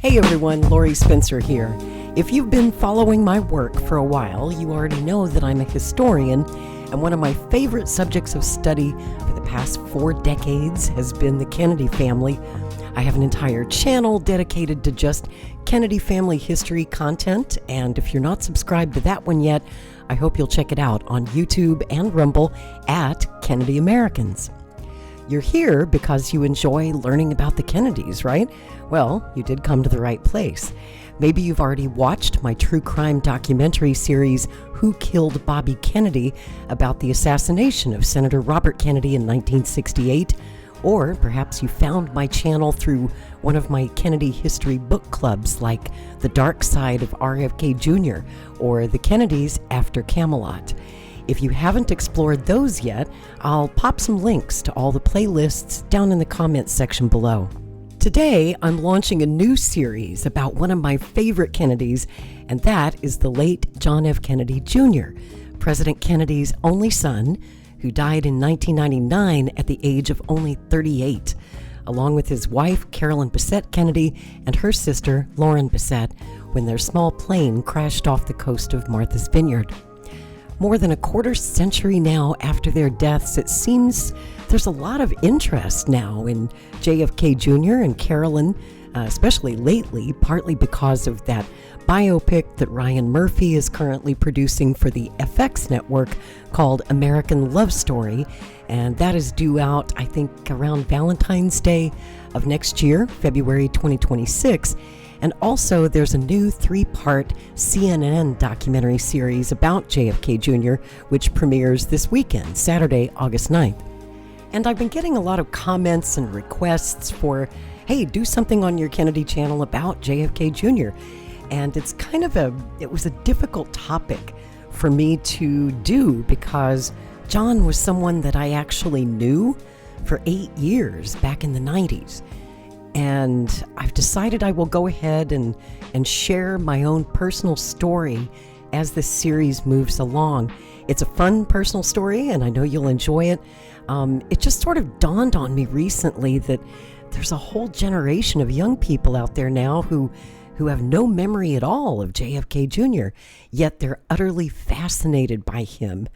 Hey everyone, Lori Spencer here. If you've been following my work for a while, you already know that I'm a historian, and one of my favorite subjects of study for the past 4 decades has been the Kennedy family. I have an entire channel dedicated to just Kennedy family history content, and if you're not subscribed to that one yet, I hope you'll check it out on YouTube and Rumble at Kennedy Americans. You're here because you enjoy learning about the Kennedys, right? Well, you did come to the right place. Maybe you've already watched my true crime documentary series, Who Killed Bobby Kennedy, about the assassination of Senator Robert Kennedy in 1968. Or perhaps you found my channel through one of my Kennedy history book clubs like The Dark Side of RFK Jr. or The Kennedys After Camelot. If you haven't explored those yet, I'll pop some links to all the playlists down in the comments section below. Today, I'm launching a new series about one of my favorite Kennedys, and that is the late John F. Kennedy Jr., President Kennedy's only son, who died in 1999 at the age of only 38, along with his wife, Carolyn Bessette Kennedy, and her sister, Lauren Bessette, when their small plane crashed off the coast of Martha's Vineyard. More than a quarter century now after their deaths, it seems there's a lot of interest now in JFK Jr. and Carolyn, especially lately, partly because of that biopic that Ryan Murphy is currently producing for the FX network called American Love Story, and that is due out, I think, around Valentine's Day of next year, February 2026. And also, there's a new 3-part CNN documentary series about JFK Jr., which premieres this weekend, Saturday, August 9th. And I've been getting a lot of comments and requests for, hey, do something on your Kennedy channel about JFK Jr. And it's it was a difficult topic for me to do because John was someone that I actually knew for 8 years back in the 90s. And I've decided I will go ahead and share my own personal story as this series moves along. It's a fun personal story, and I know you'll enjoy it. It just sort of dawned on me recently that there's a whole generation of young people out there now who have no memory at all of JFK Jr., yet they're utterly fascinated by him.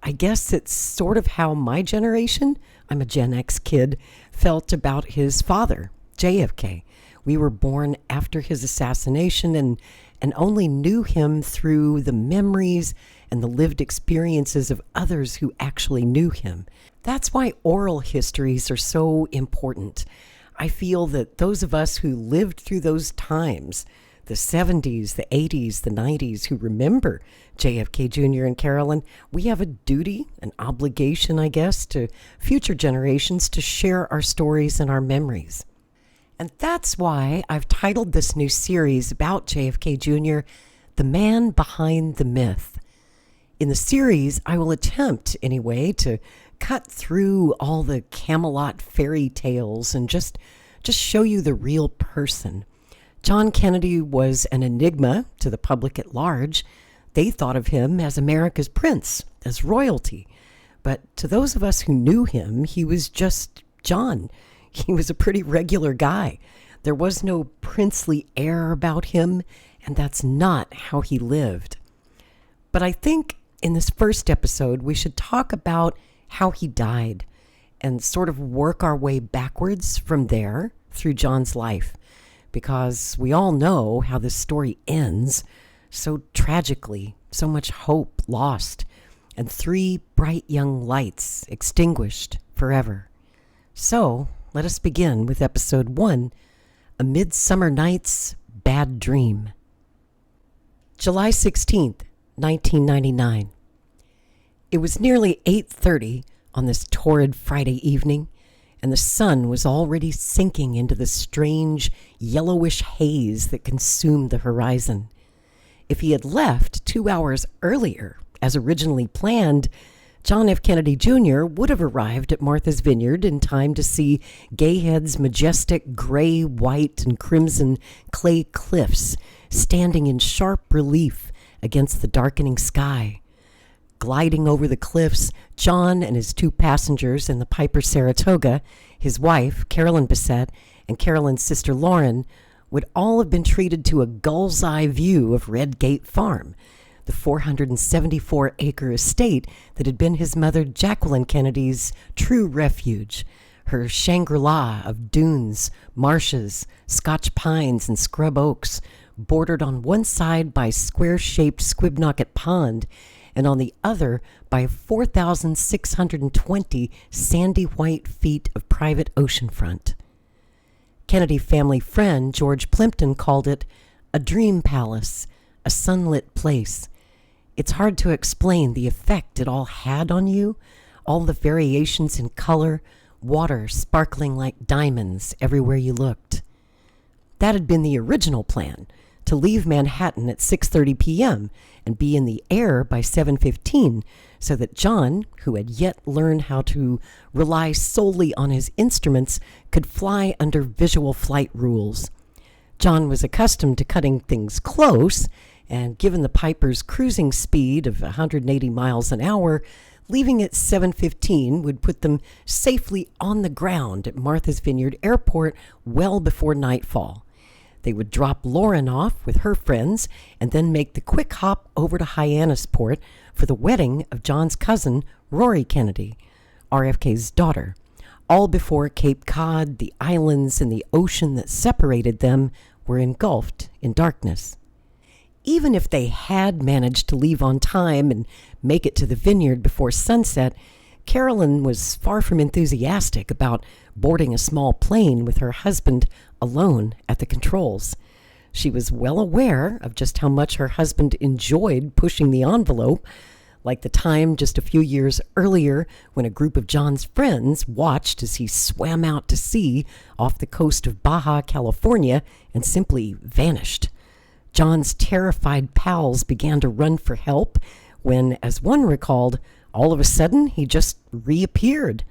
I guess it's sort of how my generation, I'm a Gen X kid, felt about his father, JFK. We were born after his assassination and only knew him through the memories and the lived experiences of others who actually knew him. That's why oral histories are so important. I feel that those of us who lived through those times, the 70s, the 80s, the 90s, who remember JFK Jr. and Carolyn, we have a duty, an obligation, I guess, to future generations to share our stories and our memories. And that's why I've titled this new series about JFK Jr., The Man Behind the Myth. In the series, I will attempt, anyway, to cut through all the Camelot fairy tales and just show you the real person. John Kennedy was an enigma to the public at large. They thought of him as America's prince, as royalty. But to those of us who knew him, he was just John. He was a pretty regular guy. There was no princely air about him, and that's not how he lived. But I think in this first episode, we should talk about how he died and sort of work our way backwards from there through John's life, because we all know how this story ends so tragically, so much hope lost, and 3 bright young lights extinguished forever. So, let us begin with episode 1, A Midsummer Night's Bad Dream. July 16th, 1999. It was nearly 8:30 on this torrid Friday evening, and the sun was already sinking into the strange yellowish haze that consumed the horizon. If he had left 2 hours earlier, as originally planned, John F. Kennedy Jr. would have arrived at Martha's Vineyard in time to see Gayhead's majestic gray, white, and crimson clay cliffs standing in sharp relief against the darkening sky. Gliding over the cliffs, John and his 2 passengers in the Piper Saratoga, his wife, Carolyn Bessette, and Carolyn's sister Lauren, would all have been treated to a gull's eye view of Red Gate Farm, the 474-acre estate that had been his mother Jacqueline Kennedy's true refuge, her Shangri-La of dunes, marshes, Scotch pines, and scrub oaks, bordered on one side by square-shaped Squibnocket Pond and on the other by 4,620 sandy white feet of private oceanfront. Kennedy family friend George Plimpton called it a dream palace, a sunlit place. It's hard to explain the effect it all had on you, all the variations in color, water sparkling like diamonds everywhere you looked. That had been the original plan, to leave Manhattan at 6:30 p.m. and be in the air by 7:15, so that John, who had yet learned how to rely solely on his instruments, could fly under visual flight rules. John was accustomed to cutting things close, and given the Piper's cruising speed of 180 miles an hour, leaving at 7:15 would put them safely on the ground at Martha's Vineyard Airport well before nightfall. They would drop Lauren off with her friends and then make the quick hop over to Hyannisport for the wedding of John's cousin, Rory Kennedy, RFK's daughter, all before Cape Cod, the islands, and the ocean that separated them were engulfed in darkness. Even if they had managed to leave on time and make it to the vineyard before sunset, Carolyn was far from enthusiastic about boarding a small plane with her husband alone at the controls. She was well aware of just how much her husband enjoyed pushing the envelope, like the time just a few years earlier when a group of John's friends watched as he swam out to sea off the coast of Baja California and simply vanished. John's terrified pals began to run for help when, as one recalled, all of a sudden he just reappeared.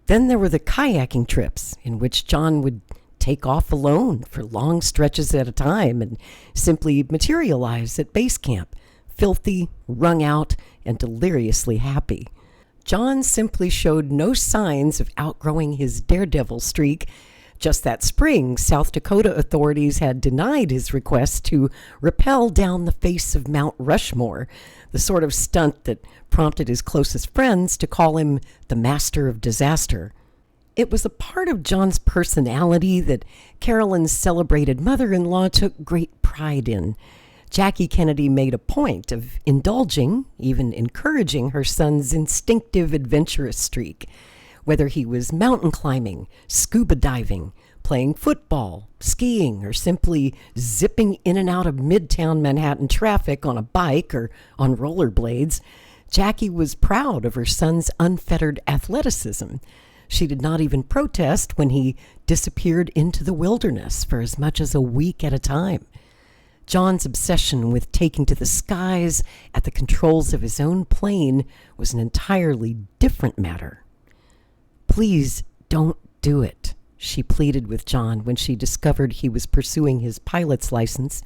Then there were the kayaking trips in which John would take off alone for long stretches at a time and simply materialize at base camp, filthy, wrung out, and deliriously happy. John simply showed no signs of outgrowing his daredevil streak. Just that spring, South Dakota authorities had denied his request to rappel down the face of Mount Rushmore, the sort of stunt that prompted his closest friends to call him the master of disaster. It was a part of John's personality that Carolyn's celebrated mother-in-law took great pride in. Jackie Kennedy made a point of indulging, even encouraging her son's instinctive adventurous streak. Whether he was mountain climbing, scuba diving, playing football, skiing, or simply zipping in and out of midtown Manhattan traffic on a bike or on rollerblades, Jackie was proud of her son's unfettered athleticism. She did not even protest when he disappeared into the wilderness for as much as a week at a time. John's obsession with taking to the skies at the controls of his own plane was an entirely different matter. "Please don't do it," she pleaded with John when she discovered he was pursuing his pilot's license.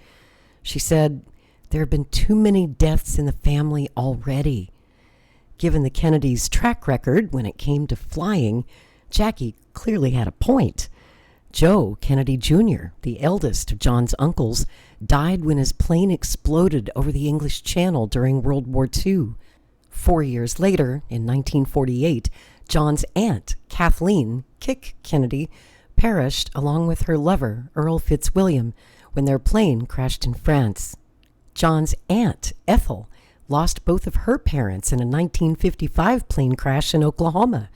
She said, "There have been too many deaths in the family already." Given the Kennedys' track record when it came to flying, Jackie clearly had a point. Joe Kennedy Jr., the eldest of John's uncles, died when his plane exploded over the English Channel during World War II. 4 years later, in 1948, John's aunt, Kathleen Kick Kennedy, perished along with her lover, Earl Fitzwilliam, when their plane crashed in France. John's aunt, Ethel, lost both of her parents in a 1955 plane crash in Oklahoma,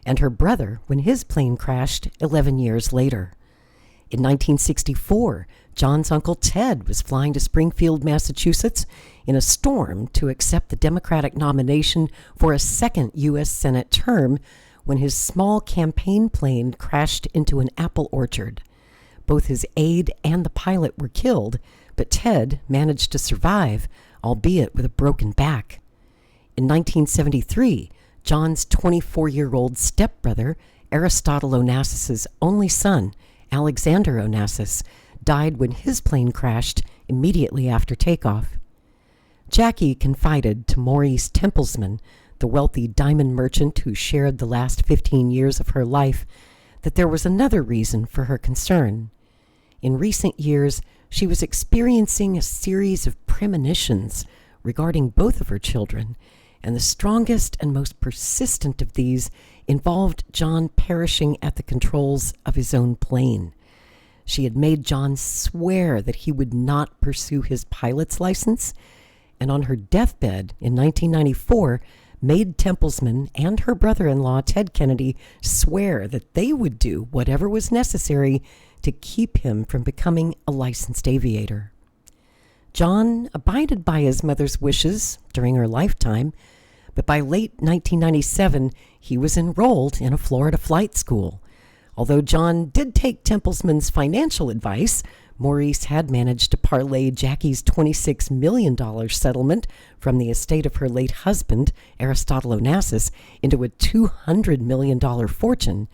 and her brother when his plane crashed 11 years later. In 1964, John's Uncle Ted was flying to Springfield, Massachusetts in a storm to accept the Democratic nomination for a second U.S. Senate term when his small campaign plane crashed into an apple orchard. Both his aide and the pilot were killed, but Ted managed to survive, albeit with a broken back. In 1973, John's 24-year-old stepbrother, Aristotle Onassis's only son, Alexander Onassis, died when his plane crashed immediately after takeoff. Jackie confided to Maurice Templesman, the wealthy diamond merchant who shared the last 15 years of her life, that there was another reason for her concern. In recent years, she was experiencing a series of premonitions regarding both of her children, and the strongest and most persistent of these involved John perishing at the controls of his own plane. She had made John swear that he would not pursue his pilot's license, and on her deathbed in 1994, made Templesman and her brother-in-law, Ted Kennedy, swear that they would do whatever was necessary to keep him from becoming a licensed aviator. John abided by his mother's wishes during her lifetime, but by late 1997, he was enrolled in a Florida flight school. Although John did take Templesman's financial advice, Maurice had managed to parlay Jackie's $26 million settlement from the estate of her late husband, Aristotle Onassis, into a $200 million fortune.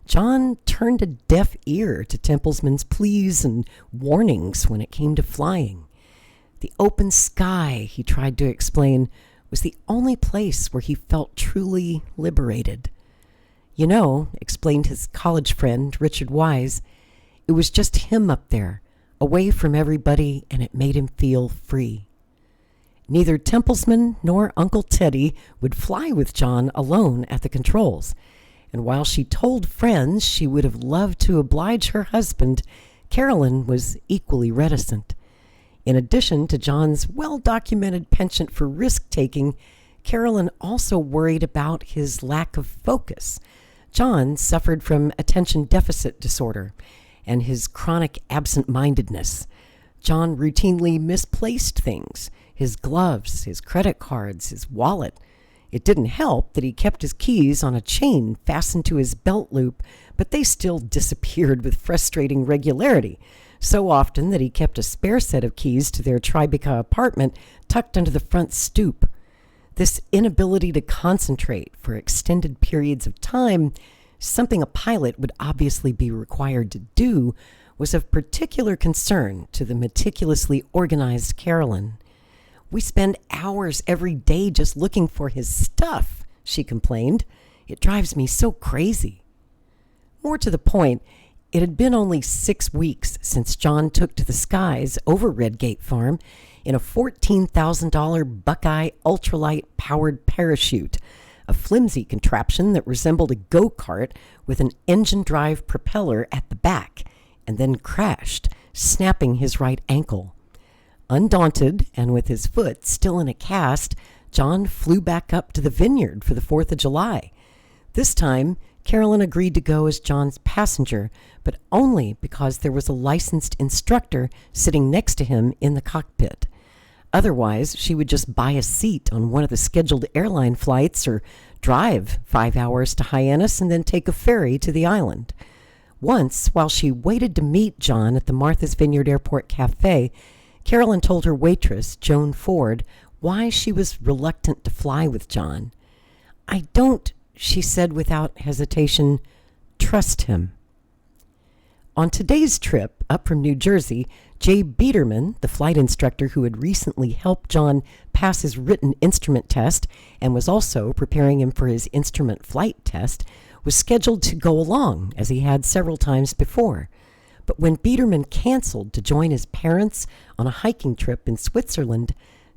John turned a deaf ear to Templesman's pleas and warnings when it came to flying. The open sky, he tried to explain, was the only place where he felt truly liberated. You know, explained his college friend, Richard Wise, it was just him up there, away from everybody, and it made him feel free. Neither Templesman nor Uncle Teddy would fly with John alone at the controls, and while she told friends she would have loved to oblige her husband, Carolyn was equally reticent. In addition to John's well-documented penchant for risk-taking, Carolyn also worried about his lack of focus. John suffered from attention deficit disorder and his chronic absent-mindedness. John routinely misplaced things, his gloves, his credit cards, his wallet. It didn't help that he kept his keys on a chain fastened to his belt loop, but they still disappeared with frustrating regularity, so often that he kept a spare set of keys to their Tribeca apartment tucked under the front stoop. This inability to concentrate for extended periods of time, something a pilot would obviously be required to do, was of particular concern to the meticulously organized Carolyn. "We spend hours every day just looking for his stuff," she complained. "It drives me so crazy." More to the point, it had been only 6 weeks since John took to the skies over Redgate Farm in a $14,000 Buckeye ultralight-powered parachute, a flimsy contraption that resembled a go-kart with an engine-drive propeller at the back, and then crashed, snapping his right ankle. Undaunted, and with his foot still in a cast, John flew back up to the vineyard for the 4th of July. This time, Carolyn agreed to go as John's passenger, but only because there was a licensed instructor sitting next to him in the cockpit. Otherwise, she would just buy a seat on one of the scheduled airline flights or drive 5 hours to Hyannis and then take a ferry to the island. Once, while she waited to meet John at the Martha's Vineyard Airport Cafe, Carolyn told her waitress, Joan Ford, why she was reluctant to fly with John. "I don't," she said without hesitation, "trust him." On today's trip up from New Jersey, Jay Biederman, the flight instructor who had recently helped John pass his written instrument test and was also preparing him for his instrument flight test, was scheduled to go along, as he had several times before. But when Biederman canceled to join his parents on a hiking trip in Switzerland,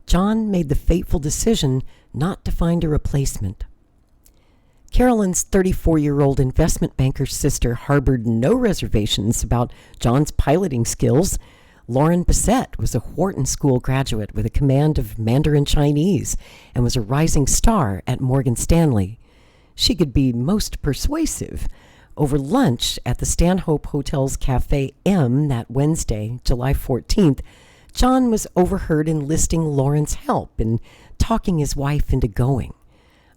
John made the fateful decision not to find a replacement. Carolyn's 34-year-old investment banker's sister harbored no reservations about John's piloting skills. Lauren Bessette was a Wharton School graduate with a command of Mandarin Chinese and was a rising star at Morgan Stanley. She could be most persuasive. Over lunch at the Stanhope Hotel's Cafe M that Wednesday, July 14th, John was overheard enlisting Lauren's help and talking his wife into going.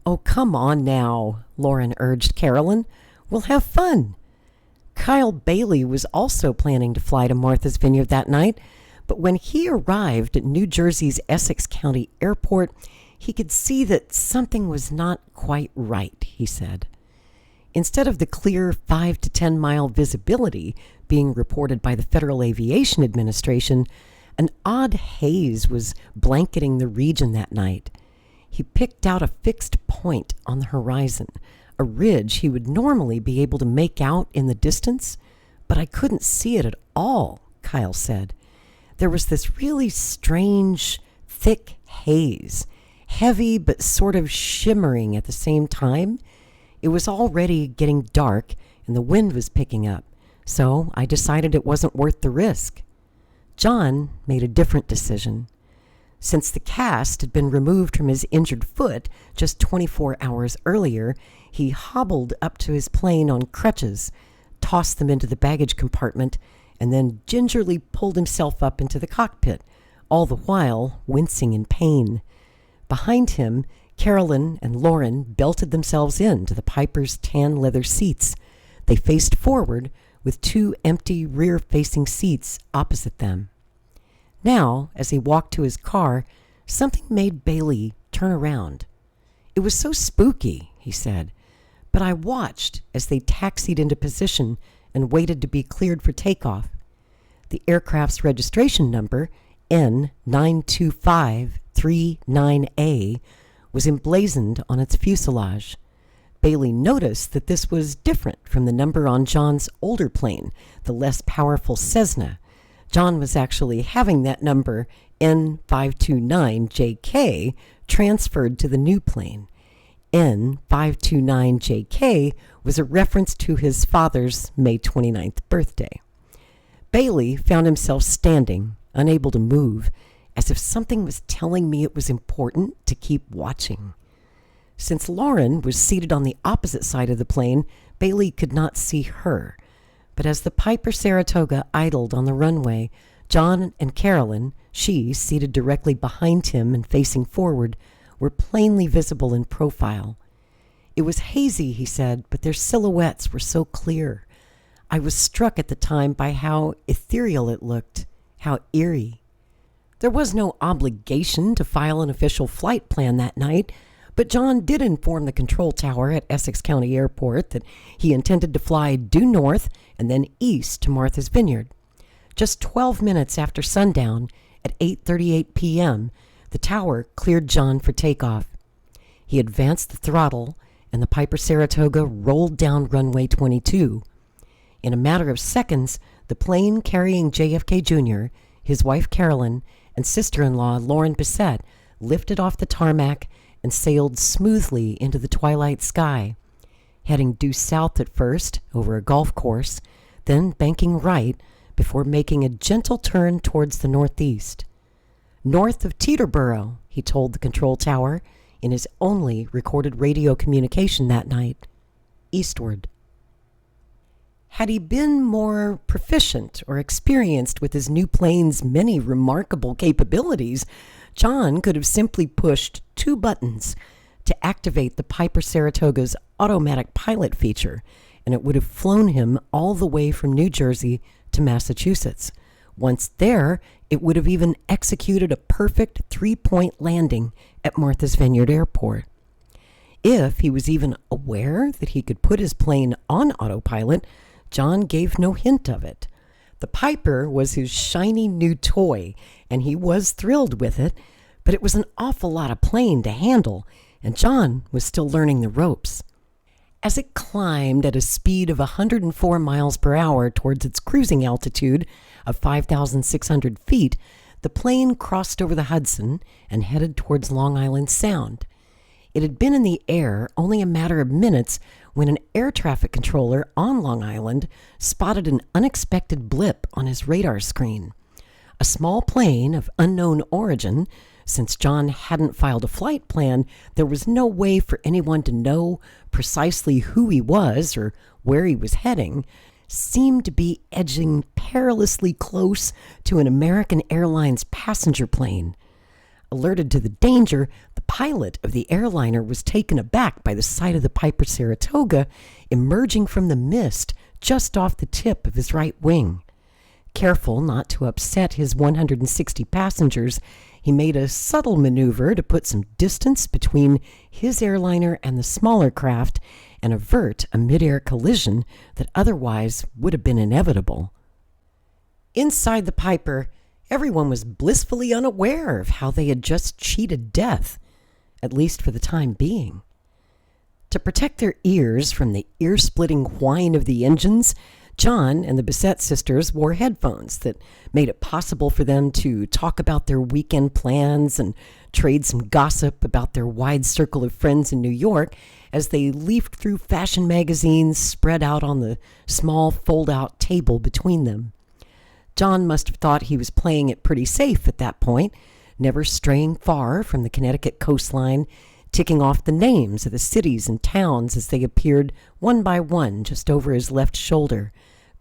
"Oh, come on now," Lauren urged Carolyn. "We'll have fun." Kyle Bailey was also planning to fly to Martha's Vineyard that night, but when he arrived at New Jersey's Essex County Airport, he could see that something was not quite right, he said. Instead of the clear 5 to 10 mile visibility being reported by the Federal Aviation Administration, an odd haze was blanketing the region that night. He picked out a fixed point on the horizon, a ridge he would normally be able to make out in the distance, But I couldn't see it at all, Kyle said. There was this really strange, thick haze, heavy but sort of shimmering at the same time. It was already getting dark and the wind was picking up, so I decided it wasn't worth the risk. John made a different decision. Since the cast had been removed from his injured foot just 24 hours earlier, he hobbled up to his plane on crutches, tossed them into the baggage compartment, and then gingerly pulled himself up into the cockpit, all the while wincing in pain. Behind him, Carolyn and Lauren belted themselves into the Piper's tan leather seats. They faced forward with two empty rear-facing seats opposite them. Now, as he walked to his car, something made Bailey turn around. It was so spooky, he said, but I watched as they taxied into position and waited to be cleared for takeoff. The aircraft's registration number, N92539A, was emblazoned on its fuselage. Bailey noticed that this was different from the number on John's older plane, the less powerful Cessna. John was actually having that number, N529JK, transferred to the new plane. N529JK was a reference to his father's May 29th birthday. Bailey found himself standing, unable to move, as if something was telling me it was important to keep watching. Since Lauren was seated on the opposite side of the plane, Bailey could not see her. But as the Piper Saratoga idled on the runway, John and Carolyn, she seated directly behind him and facing forward, were plainly visible in profile. It was hazy, he said, but their silhouettes were so clear. I was struck at the time by how ethereal it looked, how eerie. There was no obligation to file an official flight plan that night, but John did inform the control tower at Essex County Airport that he intended to fly due north and then east to Martha's Vineyard. Just 12 minutes after sundown, at 8:38 p.m., the tower cleared John for takeoff. He advanced the throttle, and the Piper Saratoga rolled down runway 22. In a matter of seconds, the plane carrying JFK Jr., his wife Carolyn, and sister-in-law Carolyn Bessette lifted off the tarmac and sailed smoothly into the twilight sky, heading due south at first over a golf course, then banking right before making a gentle turn towards the northeast. North of Teterboro, he told the control tower in his only recorded radio communication that night, eastward. Had he been more proficient or experienced with his new plane's many remarkable capabilities, John could have simply pushed two buttons to activate the Piper Saratoga's automatic pilot feature, and it would have flown him all the way from New Jersey to Massachusetts. Once there, it would have even executed a perfect three-point landing at Martha's Vineyard Airport. If he was even aware that he could put his plane on autopilot, John gave no hint of it. The Piper was his shiny new toy, and he was thrilled with it, but it was an awful lot of plane to handle, and John was still learning the ropes. As it climbed at a speed of 104 miles per hour towards its cruising altitude of 5,600 feet, the plane crossed over the Hudson and headed towards Long Island Sound. It had been in the air only a matter of minutes when an air traffic controller on Long Island spotted an unexpected blip on his radar screen. A small plane of unknown origin. Since John hadn't filed a flight plan, there was no way for anyone to know precisely who he was or where he was heading, seemed to be edging perilously close to an American Airlines passenger plane. Alerted to the danger, the pilot of the airliner was taken aback by the sight of the Piper Saratoga emerging from the mist just off the tip of his right wing. Careful not to upset his 160 passengers, he made a subtle maneuver to put some distance between his airliner and the smaller craft and avert a mid-air collision that otherwise would have been inevitable. Inside the Piper, everyone was blissfully unaware of how they had just cheated death, at least for the time being. To protect their ears from the ear-splitting whine of the engines, John and the Bessette sisters wore headphones that made it possible for them to talk about their weekend plans and trade some gossip about their wide circle of friends in New York as they leafed through fashion magazines spread out on the small fold-out table between them. John must have thought he was playing it pretty safe at that point, never straying far from the Connecticut coastline, ticking off the names of the cities and towns as they appeared one by one just over his left shoulder: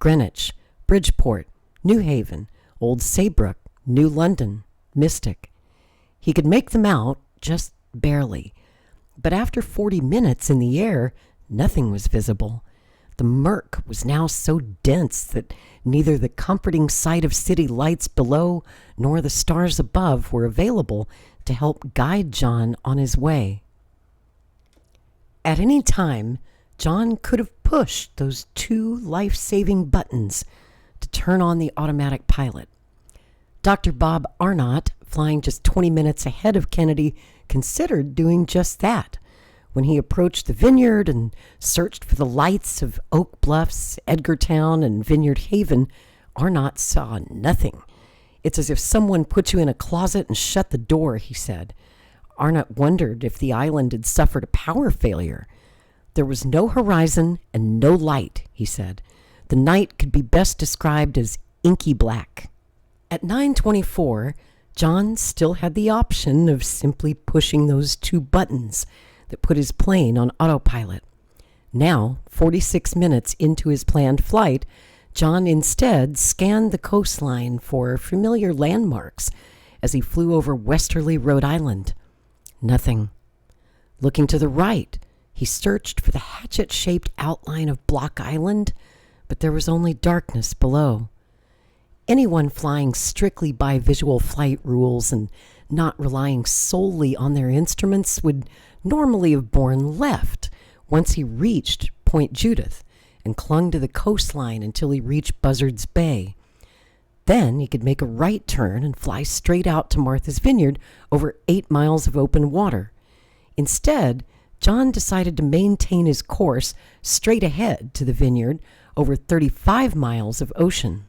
Greenwich, Bridgeport, New Haven, Old Saybrook, New London, Mystic. He could make them out, just barely. But after 40 minutes in the air, nothing was visible. The murk was now so dense that neither the comforting sight of city lights below nor the stars above were available to help guide John on his way. At any time, John could have pushed those 2 life-saving buttons to turn on the automatic pilot. Dr. Bob Arnott, flying just 20 minutes ahead of Kennedy, considered doing just that. When he approached the vineyard and searched for the lights of Oak Bluffs, Edgartown, and Vineyard Haven, Arnott saw nothing. "It's as if someone put you in a closet and shut the door," he said. Arnott wondered if the island had suffered a power failure. "There was no horizon and no light," he said. "The night could be best described as inky black." At 9:24, John still had the option of simply pushing those 2 buttons that put his plane on autopilot. Now, 46 minutes into his planned flight, John instead scanned the coastline for familiar landmarks as he flew over westerly Rhode Island. Nothing. Looking to the right, he searched for the hatchet-shaped outline of Block Island, but there was only darkness below. Anyone flying strictly by visual flight rules and not relying solely on their instruments would normally have borne left once he reached Point Judith and clung to the coastline until he reached Buzzards Bay. Then he could make a right turn and fly straight out to Martha's Vineyard over 8 miles of open water. Instead, John decided to maintain his course straight ahead to the vineyard over 35 miles of ocean.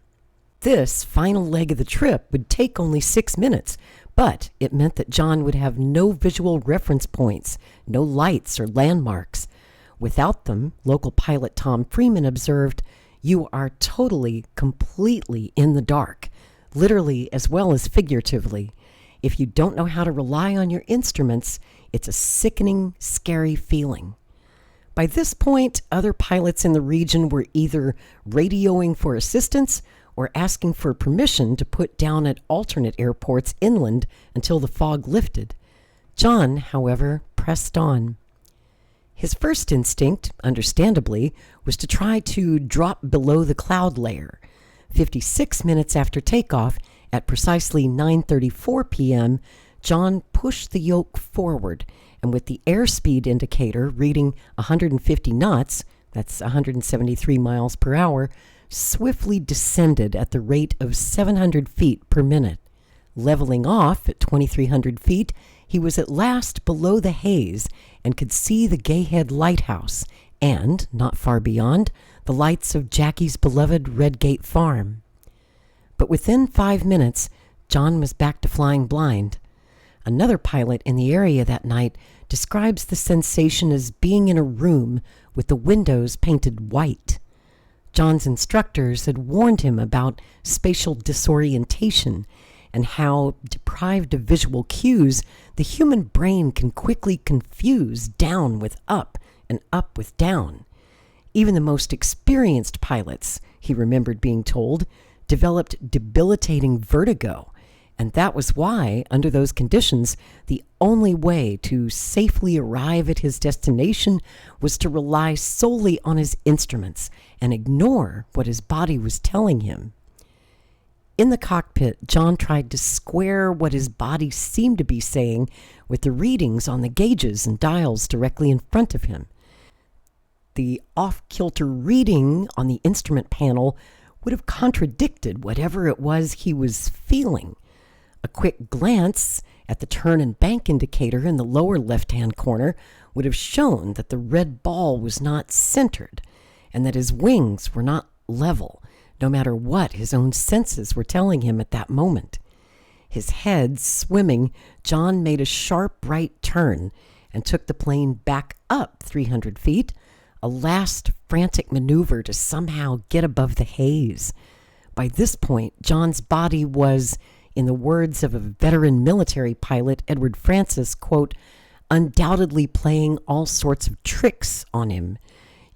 This final leg of the trip would take only 6 minutes, but it meant that John would have no visual reference points, no lights or landmarks. Without them, local pilot Tom Freeman observed, "You are totally, completely in the dark, literally as well as figuratively. If you don't know how to rely on your instruments, it's a sickening, scary feeling." By this point, other pilots in the region were either radioing for assistance or asking for permission to put down at alternate airports inland until the fog lifted. John, however, pressed on. His first instinct, understandably, was to try to drop below the cloud layer. 56 minutes after takeoff, at precisely 9:34 p.m., John pushed the yoke forward, and with the airspeed indicator reading 150 knots, that's 173 miles per hour, swiftly descended at the rate of 700 feet per minute. Leveling off at 2,300 feet, he was at last below the haze and could see the Gayhead Lighthouse and, not far beyond, the lights of Jackie's beloved Redgate Farm. But within 5 minutes, John was back to flying blind. Another pilot in the area that night describes the sensation as being in a room with the windows painted white. John's instructors had warned him about spatial disorientation and how, deprived of visual cues, the human brain can quickly confuse down with up and up with down. Even the most experienced pilots, he remembered being told, developed debilitating vertigo, and that was why, under those conditions, the only way to safely arrive at his destination was to rely solely on his instruments and ignore what his body was telling him. In the cockpit, John tried to square what his body seemed to be saying with the readings on the gauges and dials directly in front of him. The off-kilter reading on the instrument panel would have contradicted whatever it was he was feeling. A quick glance at the turn and bank indicator in the lower left-hand corner would have shown that the red ball was not centered and that his wings were not level, no matter what his own senses were telling him at that moment. His head swimming, John made a sharp right turn and took the plane back up 300 feet, a last frantic maneuver to somehow get above the haze. By this point, John's body was, in the words of a veteran military pilot, Edward Francis, quote, undoubtedly playing all sorts of tricks on him.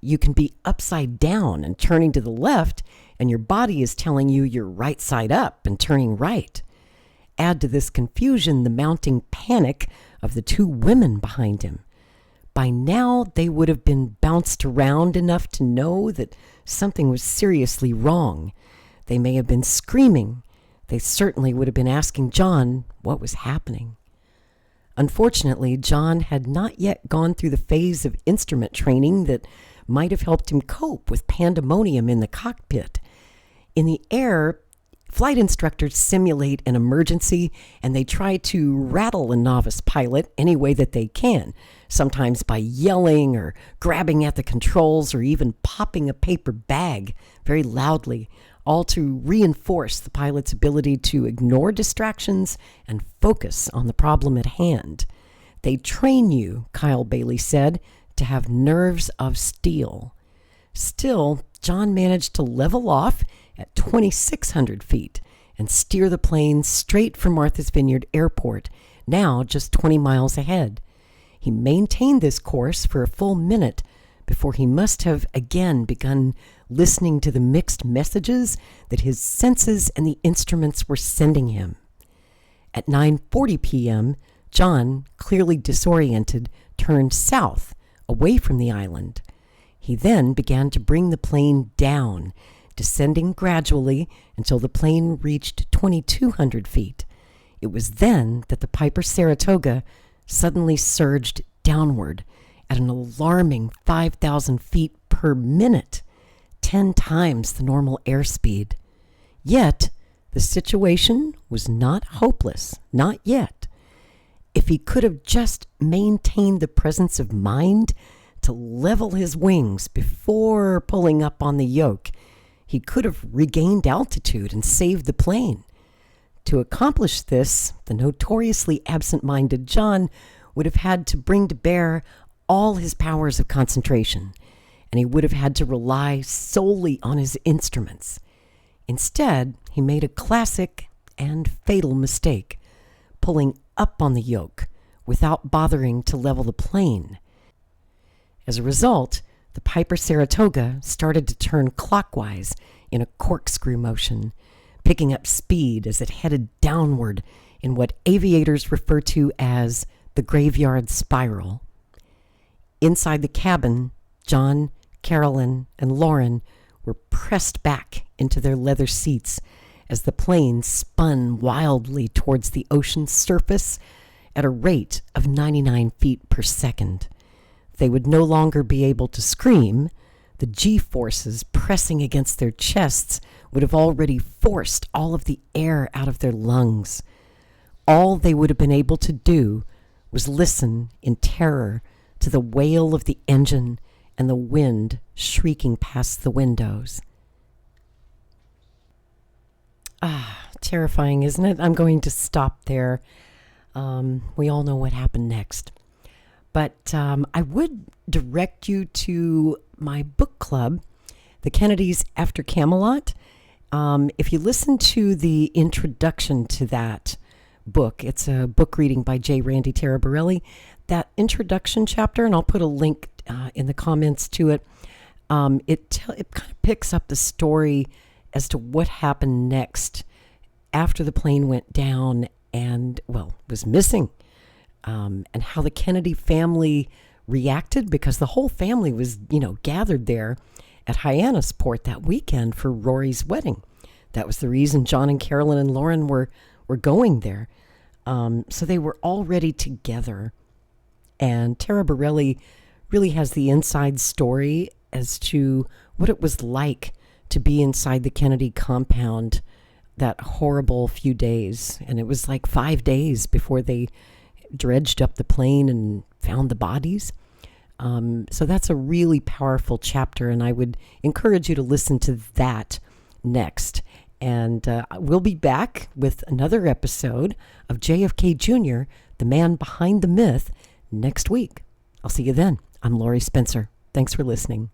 You can be upside down and turning to the left, and your body is telling you you're right side up and turning right. Add to this confusion the mounting panic of the two women behind him. By now, they would have been bounced around enough to know that something was seriously wrong. They may have been screaming. They certainly would have been asking John what was happening. Unfortunately, John had not yet gone through the phase of instrument training that might have helped him cope with pandemonium in the cockpit. In the air, flight instructors simulate an emergency, and they try to rattle a novice pilot any way that they can, sometimes by yelling or grabbing at the controls or even popping a paper bag very loudly, all to reinforce the pilot's ability to ignore distractions and focus on the problem at hand. They train you, Kyle Bailey said, to have nerves of steel. Still, John managed to level off at 2,600 feet and steer the plane straight for Martha's Vineyard Airport, now just 20 miles ahead. He maintained this course for a full minute before he must have again begun listening to the mixed messages that his senses and the instruments were sending him. At 9:40 p.m., John, clearly disoriented, turned south, away from the island. He then began to bring the plane down, descending gradually until the plane reached 2,200 feet. It was then that the Piper Saratoga suddenly surged downward at an alarming 5,000 feet per minute, 10 times the normal airspeed. Yet, the situation was not hopeless, not yet. If he could have just maintained the presence of mind to level his wings before pulling up on the yoke, he could have regained altitude and saved the plane. To accomplish this, the notoriously absent-minded John would have had to bring to bear all his powers of concentration, and he would have had to rely solely on his instruments. Instead, he made a classic and fatal mistake, pulling up on the yoke without bothering to level the plane. As a result, the Piper Saratoga started to turn clockwise in a corkscrew motion, picking up speed as it headed downward in what aviators refer to as the graveyard spiral. Inside the cabin, John, Carolyn, and Lauren were pressed back into their leather seats as the plane spun wildly towards the ocean's surface at a rate of 99 feet per second. They would no longer be able to scream. The G-forces pressing against their chests would have already forced all of the air out of their lungs. All they would have been able to do was listen in terror to the wail of the engine and the wind shrieking past the windows. Terrifying, isn't it? I'm going to stop there. We all know what happened next. But I would direct you to my book club, The Kennedys After Camelot. If you listen to the introduction to that book, it's a book reading by J. Randy Taraborelli. That introduction chapter, and I'll put a link in the comments to it, it kind of picks up the story as to what happened next after the plane went down and, well, was missing. And how the Kennedy family reacted, because the whole family was, gathered there at Hyannisport that weekend for Rory's wedding. That was the reason John and Carolyn and Lauren were going there. So they were already together. And Tara Borelli really has the inside story as to what it was like to be inside the Kennedy compound that horrible few days. And it was like 5 days before they dredged up the plane and found the bodies. So that's a really powerful chapter, and I would encourage you to listen to that next. And we'll be back with another episode of JFK Jr., the man behind the myth, next week. I'll see you then. I'm Laurie Spencer. Thanks for listening.